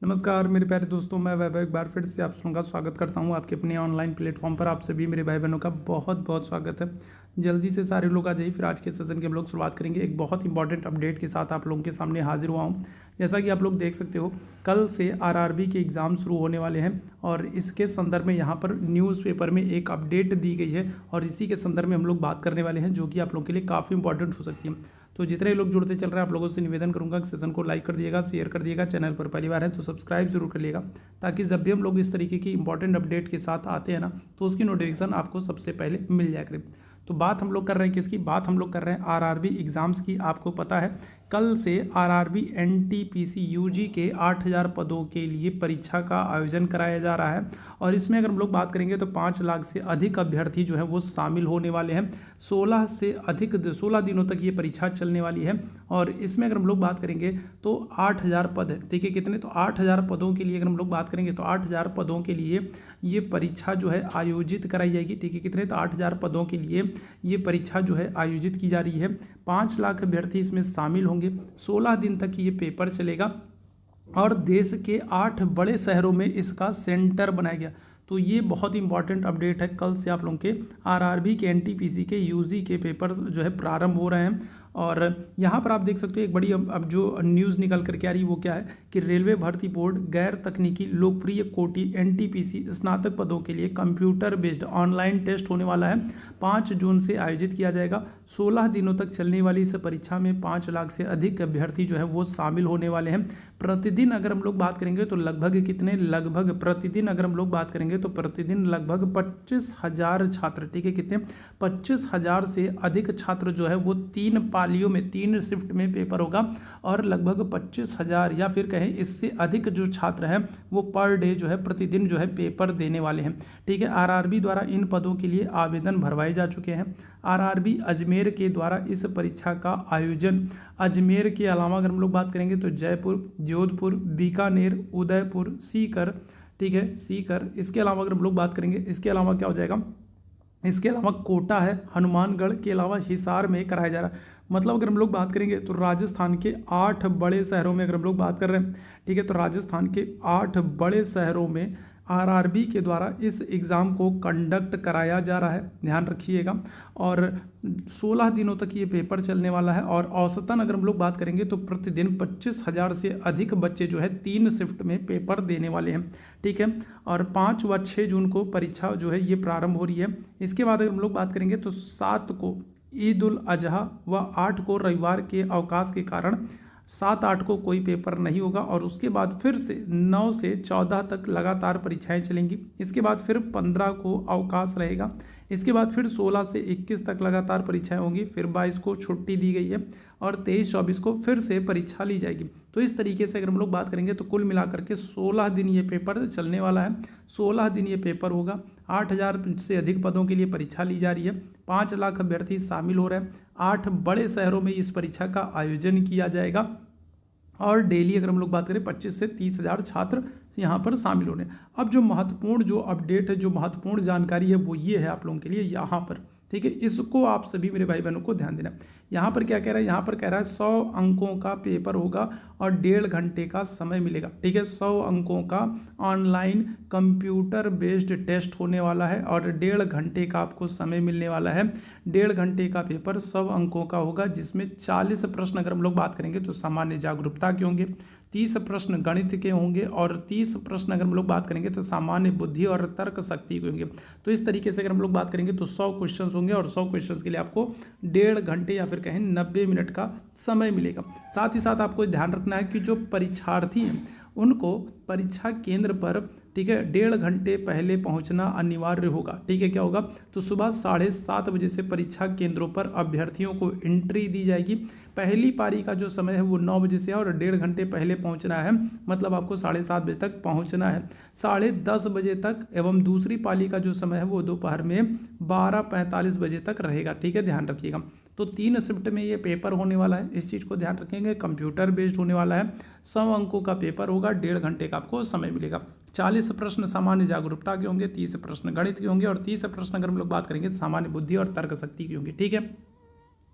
नमस्कार मेरे प्यारे दोस्तों, मैं वैभव एक बार फिर से आप सबका का स्वागत करता हूं आपके अपने ऑनलाइन प्लेटफॉर्म पर। आप सभी मेरे भाई बहनों का बहुत बहुत स्वागत है। जल्दी से सारे लोग आ जाइए। फिर आज के सेशन के हम लोग शुरुआत करेंगे एक बहुत इंपॉर्टेंट अपडेट के साथ आप लोगों के सामने हाजिर हुआ हूं। जैसा कि आप लोग देख सकते हो, कल से आरआरबी के एग्ज़ाम शुरू होने वाले हैं और इसके संदर्भ में यहाँ पर न्यूज़पेपर में एक अपडेट दी गई है और इसी के संदर्भ में हम लोग बात करने वाले हैं, जो कि आप लोगों के लिए काफ़ी इंपॉर्टेंट हो सकती है। तो जितने लोग जुड़ते चल रहे हैं, आप लोगों से निवेदन करूंगा कि सेशन को लाइक कर दिएगा, शेयर कर दिएगा। चैनल पर पहली बार है तो सब्सक्राइब जरूर कर लिएगा, ताकि जब भी हम लोग इस तरीके की इंपॉर्टेंट अपडेट के साथ आते हैं ना, तो उसकी नोटिफिकेशन आपको सबसे पहले मिल जाया करे। तो बात हम लोग कर रहे हैं किसकी? बात हम लोग कर रहे हैं आरआरबी एग्ज़ाम्स की। आपको पता है कल से आरआरबी एनटीपीसी यूजी के 8000 पदों के लिए परीक्षा का आयोजन कराया जा रहा है और इसमें अगर हम लोग बात करेंगे तो 5 लाख से अधिक अभ्यर्थी जो है वो शामिल होने वाले हैं। 16 दिनों तक ये परीक्षा चलने वाली है और इसमें अगर हम लोग बात करेंगे तो 8000 पद है। ठीक है, कितने? तो 8000 पदों के लिए अगर हम लोग बात करेंगे तो 8000 पदों के लिए ये परीक्षा जो है आयोजित कराई जाएगी। ठीक है, कितने? तो 8000 पदों के लिए ये परीक्षा जो है आयोजित की जा रही है। 5 लाख अभ्यर्थी इसमें शामिल होंगे। 16 दिन तक ये पेपर चलेगा और देश के 8 बड़े शहरों में इसका सेंटर बनाया गया। तो ये बहुत इंपॉर्टेंट अपडेट है। कल से आप लोगों के आरआरबी के एनटीपीसी के यूजी के पेपर जो है प्रारंभ हो रहे हैं और यहाँ पर आप देख सकते हो एक बड़ी अब जो न्यूज़ निकल करके आ रही है वो क्या है कि रेलवे भर्ती बोर्ड गैर तकनीकी लोकप्रिय कोटि एनटीपीसी स्नातक पदों के लिए कंप्यूटर बेस्ड ऑनलाइन टेस्ट होने वाला है। 5 जून से आयोजित किया जाएगा। 16 दिनों तक चलने वाली इस परीक्षा में 5 लाख से अधिक अभ्यर्थी जो है वो शामिल होने वाले हैं। प्रतिदिन अगर हम लोग बात करेंगे तो लगभग कितने? लगभग प्रतिदिन अगर हम लोग बात करेंगे तो प्रतिदिन लगभग 25,000 छात्र। ठीक है, कितने? 25,000 से अधिक छात्र जो है वो 3 पालियों में 3 शिफ्ट में पेपर होगा और लगभग 25,000 या फिर कहें इससे अधिक जो छात्र हैं वो पर डे जो है प्रतिदिन जो है पेपर देने वाले हैं। ठीक है, आरआरबी द्वारा इन पदों के लिए आवेदन भरवाए जा चुके हैं। आरआरबी अजमेर के द्वारा इस परीक्षा का आयोजन अजमेर के अलावा अगर हम लोग बात करेंगे तो जयपुर, जोधपुर, बीकानेर, उदयपुर, सीकर, ठीक है सीकर, इसके अलावा अगर हम लोग बात करेंगे, इसके अलावा क्या हो जाएगा, इसके अलावा कोटा है, हनुमानगढ़ के अलावा हिसार में कराया जा रहा है। मतलब अगर हम लोग बात करेंगे तो राजस्थान के 8 बड़े शहरों में अगर हम लोग बात कर रहे हैं, ठीक है, तो राजस्थान के 8 बड़े शहरों में आरआरबी के द्वारा इस एग्ज़ाम को कंडक्ट कराया जा रहा है। ध्यान रखिएगा। और 16 दिनों तक ये पेपर चलने वाला है और औसतन अगर हम लोग बात करेंगे तो प्रतिदिन 25,000 से अधिक बच्चे जो है 3 शिफ्ट में पेपर देने वाले हैं। ठीक है, और 5 व 6 जून को परीक्षा जो है ये प्रारंभ हो रही है। इसके बाद अगर हम लोग बात करेंगे तो 7 को ईद उल अजहा व 8 को रविवार के अवकाश के कारण 7-8 को कोई पेपर नहीं होगा और उसके बाद फिर से 9 से 14 तक लगातार परीक्षाएं चलेंगी। इसके बाद फिर 15 को अवकाश रहेगा। इसके बाद फिर 16 से 21 तक लगातार परीक्षाएं होंगी। फिर 22 को छुट्टी दी गई है और 23-24 को फिर से परीक्षा ली जाएगी। तो इस तरीके से अगर हम लोग बात करेंगे तो कुल मिलाकर के 16 दिन ये पेपर चलने वाला है। 16 दिन ये पेपर होगा। 8,000 से अधिक पदों के लिए परीक्षा ली जा रही है। 5 लाख अभ्यर्थी शामिल हो रहे हैं। 8 बड़े शहरों में इस परीक्षा का आयोजन किया जाएगा और डेली अगर हम लोग बात करें 25 से 30,000 छात्र यहाँ पर शामिल होने। अब जो महत्वपूर्ण जो अपडेट है, जो महत्वपूर्ण जानकारी है वो ये है आप लोगों के लिए यहाँ पर। ठीक है, इसको आप सभी मेरे भाई बहनों को ध्यान देना। यहाँ पर क्या कह रहा है? यहाँ पर कह रहा है 100 अंकों का पेपर होगा और 1.5 घंटे का समय मिलेगा। ठीक है, 100 अंकों का ऑनलाइन कंप्यूटर बेस्ड टेस्ट होने वाला है और 1.5 घंटे का आपको समय मिलने वाला है। 1.5 घंटे का पेपर 100 अंकों का होगा, जिसमें 40 प्रश्न अगर हम लोग बात करेंगे तो सामान्य जागरूकता के होंगे, 30 प्रश्न गणित के होंगे और 30 प्रश्न अगर हम लोग बात करेंगे तो सामान्य बुद्धि और तर्क शक्ति के होंगे। तो इस तरीके से अगर हम लोग बात करेंगे तो 100 क्वेश्चन होंगे और 100 क्वेश्चन के लिए आपको 1.5 घंटे या फिर कहें 90 मिनट का समय मिलेगा। साथ ही साथ आपको ध्यान रखना है कि जो परीक्षार्थी हैं उनको परीक्षा केंद्र पर, ठीक है, 1.5 घंटे पहले पहुंचना अनिवार्य होगा। ठीक है, क्या होगा? तो सुबह 7:30 बजे से परीक्षा केंद्रों पर अभ्यर्थियों को एंट्री दी जाएगी। पहली पारी का जो समय है वो 9 बजे से है और 1.5 घंटे पहले पहुंचना है। मतलब आपको 7:30 बजे तक पहुंचना है। 10:30 बजे तक एवं दूसरी पाली का जो समय है वो दोपहर में 12:45 बजे तक रहेगा। ठीक है, ध्यान रखिएगा। तो 3 शिफ्ट में ये पेपर होने वाला है, इस चीज़ को ध्यान रखेंगे। कंप्यूटर बेस्ड होने वाला है। 100 अंकों का पेपर होगा, 1.5 घंटे का आपको समय मिलेगा। 40 प्रश्न सामान्य जागरूकता के होंगे, 30 प्रश्न गणित के होंगे और 30 प्रश्न अगर हम लोग बात करेंगे सामान्य बुद्धि और तर्क शक्ति के होंगे। ठीक है,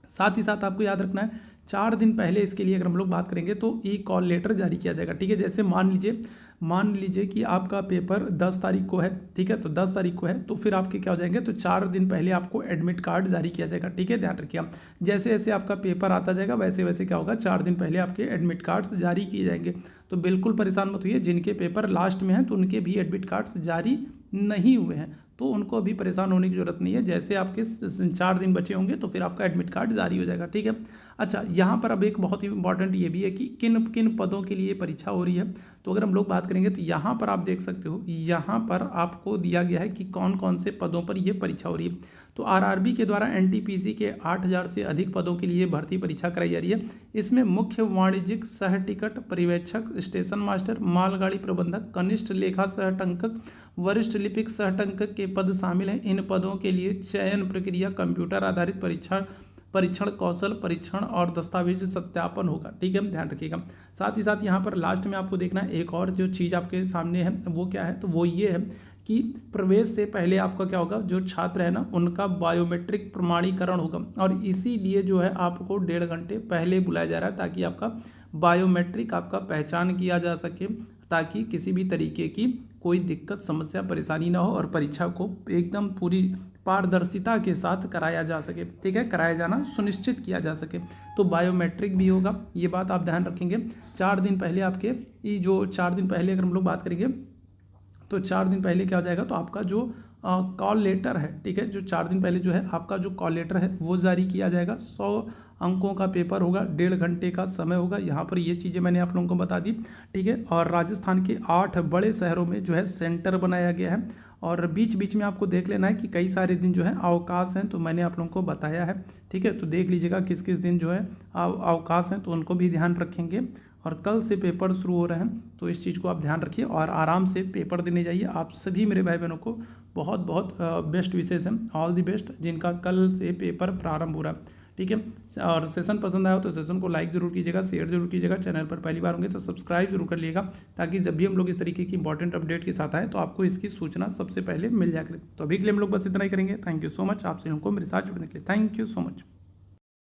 साथ ही साथ आपको याद रखना है 4 दिन पहले इसके लिए अगर हम लोग बात करेंगे तो ई कॉल लेटर जारी किया जाएगा। ठीक है, जैसे मान लीजिए कि आपका पेपर 10 तारीख को है। ठीक है, तो 10 तारीख को है तो फिर आपके क्या हो जाएंगे, तो 4 दिन पहले आपको एडमिट कार्ड जारी किया जाएगा। ठीक है, ध्यान रखिए, जैसे जैसे आपका पेपर आता जाएगा वैसे वैसे क्या होगा, 4 दिन पहले आपके एडमिट कार्ड्स जारी किए जाएंगे। तो बिल्कुल परेशान मत होइए, जिनके पेपर लास्ट में हैं तो उनके भी एडमिट कार्ड्स जारी नहीं हुए हैं तो उनको अभी परेशान होने की जरूरत नहीं है। जैसे आपके 4 दिन बचे होंगे तो फिर आपका एडमिट कार्ड जारी हो जाएगा। ठीक है, अच्छा, यहाँ पर अब एक बहुत ही इंपॉर्टेंट ये भी है कि किन किन पदों के लिए परीक्षा हो रही है। तो अगर हम लोग बात करेंगे तो यहाँ पर आप देख सकते हो, यहाँ पर आपको दिया गया है कि कौन कौन से पदों पर यह परीक्षा हो रही है। तो आरआरबी के द्वारा एनटीपीसी के 8000 से अधिक पदों के लिए भर्ती परीक्षा कराई जा रही है। इसमें मुख्य वाणिज्यिक सह टिकट पर्यवेक्षक, स्टेशन मास्टर, मालगाड़ी प्रबंधक, कनिष्ठ लेखा सहटंकक, वरिष्ठ लिपिक सहटंकक के पद शामिल हैं। इन पदों के लिए चयन प्रक्रिया कंप्यूटर आधारित परीक्षण कौशल परीक्षण और दस्तावेज सत्यापन होगा। ठीक है, ध्यान रखिएगा। साथ ही साथ यहाँ पर लास्ट में आपको देखना है एक और जो चीज़ आपके सामने है वो क्या है, तो वो ये है कि प्रवेश से पहले आपका क्या होगा, जो छात्र है ना उनका बायोमेट्रिक प्रमाणीकरण होगा और इसीलिए जो है आपको 1.5 घंटे पहले बुलाया जा रहा है ताकि आपका बायोमेट्रिक आपका पहचान किया जा सके, ताकि किसी भी तरीके की कोई दिक्कत समस्या परेशानी ना हो और परीक्षा को एकदम पूरी पारदर्शिता के साथ कराया जा सके। ठीक है, कराया जाना सुनिश्चित किया जा सके। तो बायोमेट्रिक भी होगा, ये बात आप ध्यान रखेंगे। 4 दिन पहले आपके ये जो 4 दिन पहले अगर हम लोग बात करेंगे तो 4 दिन पहले क्या हो जाएगा, तो आपका जो कॉल लेटर है, ठीक है, जो 4 दिन पहले जो है आपका जो कॉल लेटर है वो जारी किया जाएगा। 100 अंकों का पेपर होगा, 1.5 घंटे का समय होगा। यहाँ पर ये चीज़ें मैंने आप लोगों को बता दी। ठीक है, और राजस्थान के 8 बड़े शहरों में जो है सेंटर बनाया गया है और बीच बीच में आपको देख लेना है कि कई सारे दिन जो है अवकाश हैं, तो मैंने आप लोगों को बताया है। ठीक है, तो देख लीजिएगा किस किस दिन जो है अवकाश हैं, तो उनको भी ध्यान रखेंगे। और कल से पेपर शुरू हो रहे हैं तो इस चीज़ को आप ध्यान रखिए और आराम से पेपर देने जाइए। आप सभी मेरे भाई बहनों को बहुत बहुत बेस्ट विशेष हैं, ऑल दी बेस्ट, जिनका कल से पेपर प्रारंभ हो रहा है। ठीक है, और सेशन पसंद आया हो तो सेशन को लाइक जरूर कीजिएगा, शेयर जरूर कीजिएगा। चैनल पर पहली बार होंगे तो सब्सक्राइब जरूर कर लीजिएगा ताकि जब भी हम लोग इस तरीके की इंपॉर्टेंट अपडेट के साथ आए तो आपको इसकी सूचना सबसे पहले मिल जाए। तो अभी के लिए हम लोग बस इतना ही करेंगे। थैंक यू सो मच, आपसे हमको मेरे साथ जुड़ने के लिए। Thank you so much.